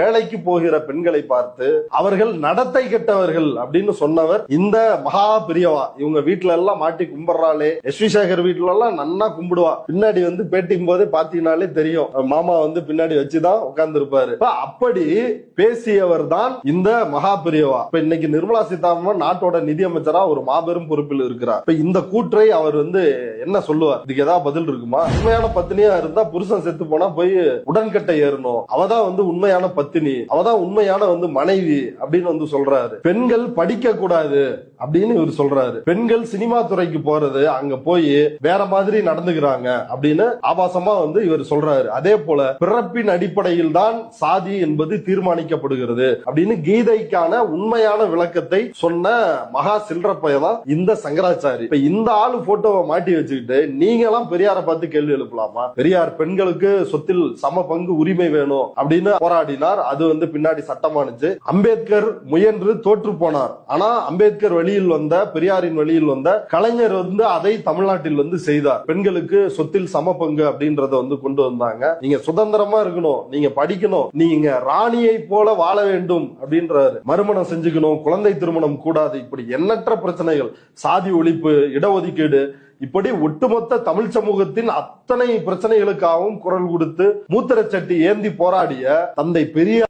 வேலைக்கு போகிற பெண்களை பார்த்து அவர்கள் நடத்தை கெட்டவர்கள் அப்படின்னு சொன்னவர் இந்த மகா பெரியவா. இவங்க வீட்டுல எல்லாம் மாட்டி கும்பிடுறாளே, எஸ் வி சேகர் வீட்டுல எல்லாம் நன்னா கும்பிடுவா. பின்னாடி வந்து பேட்டியும் போதே பாத்தீங்கன்னாலே தெரியும், மாமா வந்து பின்னாடி வச்சுதான் உட்கார்ந்து இருப்பாரு. அப்படி பேசியவர் தான் இந்த மகா பெரியவா. இப்ப இன்னைக்கு நிர்மலா சீதாராமன் நாட்டோட நிதியமைச்சரா ஒரு மாபெரும் பொறுப்பில் இருக்கிறார். இப்ப இந்த கூற்றை அவர் வந்து என்ன சொல்லுவார்? இதுக்கு ஏதாவது பதில் இருக்குமா? உண்மையான பத்தினியா இருந்தா புருஷன் செத்து போனா போய் உடன்கட்டை ஏறணும், அவதான் வந்து உண்மையான பத்தினி, அவதான் உண்மையான வந்து மனைவி அப்படின்னு வந்து சொல்றாரு. பெண்கள் படிக்க கூடாது அப்படின்னு இவர் சொல்றாரு. பெண்கள் சினிமா துறைக்கு போறது, அங்க போய் வேற மாதிரி நடந்துக்கிறாங்க அப்படின்னு ஆபாசமா வந்து இவர் சொல்றாரு. அதே போல பிறப்பின் அடிப்படையில் தான் சாதி என்பது தீர்மானிக்கப்படுகிறது அப்படின்னு கீதைக்கான உண்மையான விளக்கத்தை சொன்ன மகா சில்றப்பையதான் இந்த சங்கராச்சாரி. இப்ப இந்த ஆளு போட்டோவை மாட்டி வச்சுக்கிட்டு நீங்க எல்லாம் பெரியாரை பார்த்து கேள்வி எழுப்பலாமா? பெரியார் பெண்களுக்கு சொத்தில் சம பங்கு உரிமை வேணும் அப்படின்னு போராடினார். அது வந்து பின்னாடி சட்டமானுச்சு. அம்பேத்கர் முயன்று தோற்று போனார். ஆனா அம்பேத்கர் வழியில் வந்த, பெரியாரின் வழியில் வந்த கலைஞர் வந்து அதை தமிழ்நாட்டில் வந்து செய்தார். பெண்களுக்கு சொத்தில் சம பங்கு அப்படின்றத வந்து கொண்டு வந்தாங்க. நீங்க சுதந்திரமா இருக்கணும், நீங்க படிக்கணும், நீங்க ராணியை போல வாழ வேண்டும் அப்படின்றாரு. மறுமணம் செஞ்சுக்கணும், குழந்தை திருமணம் கூடாது, இப்படி எண்ணற்ற பிரச்சனைகள், சாதி ஒழிப்பு, இடஒதுக்கீடு, இப்படி ஒட்டுமொத்த தமிழ் சமூகத்தின் அத்தனை பிரச்சனைகளுக்காகவும் குரல் கொடுத்து மூத்திரச்சட்டி ஏந்தி போராடிய தந்தை பெரியார்